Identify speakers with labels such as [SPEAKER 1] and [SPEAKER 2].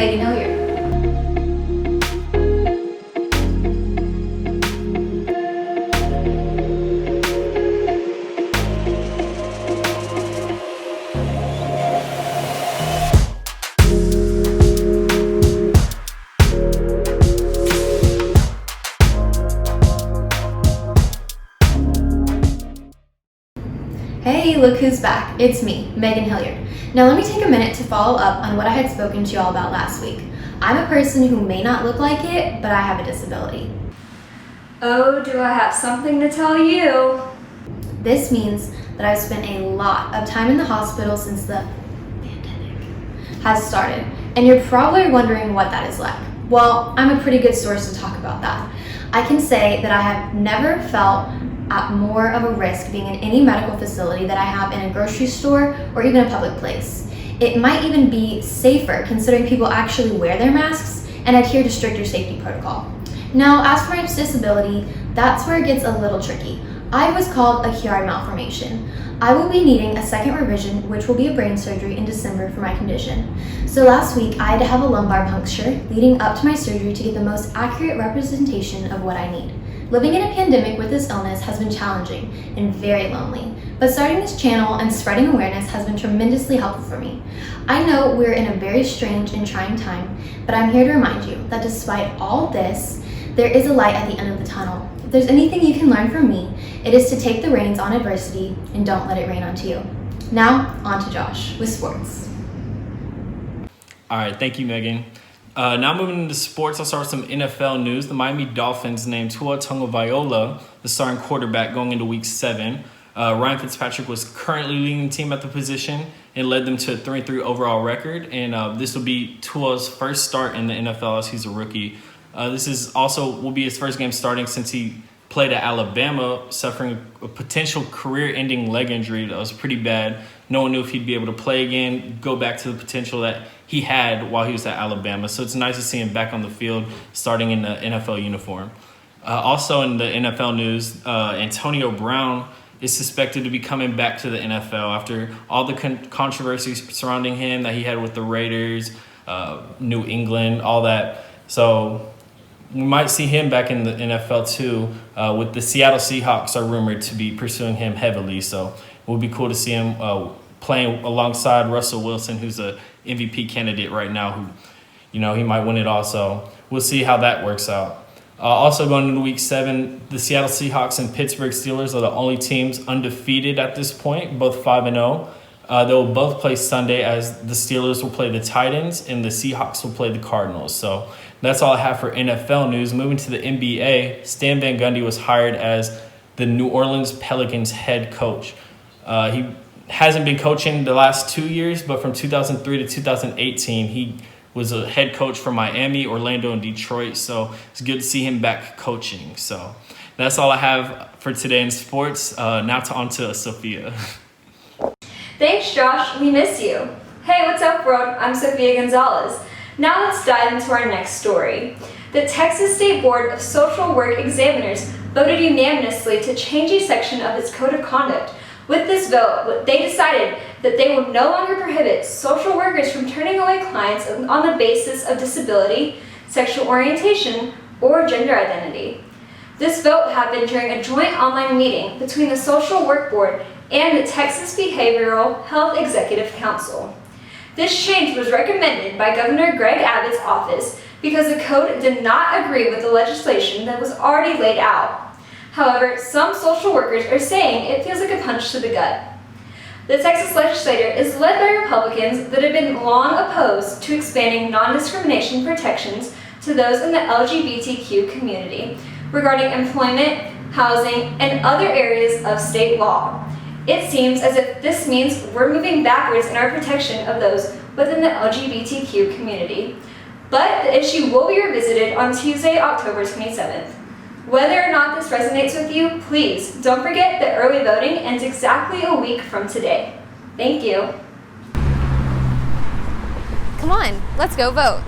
[SPEAKER 1] Megan Hilliard. Hey, look who's back. It's me, Megan Hilliard. Now let me take a minute to follow up on what I had spoken to y'all about last week. I'm a person who may not look like it, but I have a disability.
[SPEAKER 2] Oh, do I have something to tell you?
[SPEAKER 1] This means that I've spent a lot of time in the hospital since the pandemic has started, and you're probably wondering what that is like. Well, I'm a pretty good source to talk about that. I can say that I have never felt at more of a risk being in any medical facility that I have in a grocery store or even a public place. It might even be safer considering people actually wear their masks and adhere to stricter safety protocol. Now, as for my disability, that's where it gets a little tricky. I was called a Chiari malformation. I will be needing a second revision, which will be a brain surgery in December for my condition. So last week, I had to have a lumbar puncture leading up to my surgery to get the most accurate representation of what I need. Living in a pandemic with this illness has been challenging and very lonely, but starting this channel and spreading awareness has been tremendously helpful for me. I know we're in a very strange and trying time, but I'm here to remind you that despite all this, there is a light at the end of the tunnel. If there's anything you can learn from me, it is to take the reins on adversity and don't let it rain onto you. Now, on to Josh with sports.
[SPEAKER 3] All right, thank you, Megan. Now moving into sports, I'll start with some NFL news. The Miami Dolphins named Tua Tagovailoa the starting quarterback going into Week 7. Ryan Fitzpatrick was currently leading the team at the position and led them to a 3-3 overall record. And this will be Tua's first start in the NFL as he's a rookie. This is also will be his first game starting since he played at Alabama, suffering a potential career-ending leg injury that was pretty bad. No one knew if he'd be able to play again, go back to the potential that he had while he was at Alabama. So it's nice to see him back on the field, starting in the NFL uniform. Also in the NFL news, Antonio Brown is suspected to be coming back to the NFL after all the controversies surrounding him that he had with the Raiders, New England, all that. So we might see him back in the NFL too, with the Seattle Seahawks are rumored to be pursuing him heavily. So it would be cool to see him playing alongside Russell Wilson, who's a MVP candidate right now, who, he might win it all. So we'll see how that works out. Also going into Week 7, the Seattle Seahawks and Pittsburgh Steelers are the only teams undefeated at this point, both 5-0. They will both play Sunday, as the Steelers will play the Titans and the Seahawks will play the Cardinals. So that's all I have for NFL news. Moving to the NBA, Stan Van Gundy was hired as the New Orleans Pelicans head coach. He hasn't been coaching the last 2 years, but from 2003 to 2018, he was a head coach for Miami, Orlando, and Detroit. So it's good to see him back coaching. So that's all I have for today in sports. Now on to Sofia.
[SPEAKER 2] Thanks, Josh. We miss you. Hey, what's up, world? I'm Sofia Gonzalez. Now let's dive into our next story. The Texas State Board of Social Work Examiners voted unanimously to change a section of its code of conduct. With this vote, they decided that they will no longer prohibit social workers from turning away clients on the basis of disability, sexual orientation, or gender identity. This vote happened during a joint online meeting between the Social Work Board and the Texas Behavioral Health Executive Council. This change was recommended by Governor Greg Abbott's office because the code did not agree with the legislation that was already laid out. However, some social workers are saying it feels like a punch to the gut. The Texas legislature is led by Republicans that have been long opposed to expanding non-discrimination protections to those in the LGBTQ community regarding employment, housing, and other areas of state law. It seems as if this means we're moving backwards in our protection of those within the LGBTQ community. But the issue will be revisited on Tuesday, October 27th. Whether or not this resonates with you, please don't forget that early voting ends exactly a week from today. Thank you.
[SPEAKER 4] Come on, let's go vote.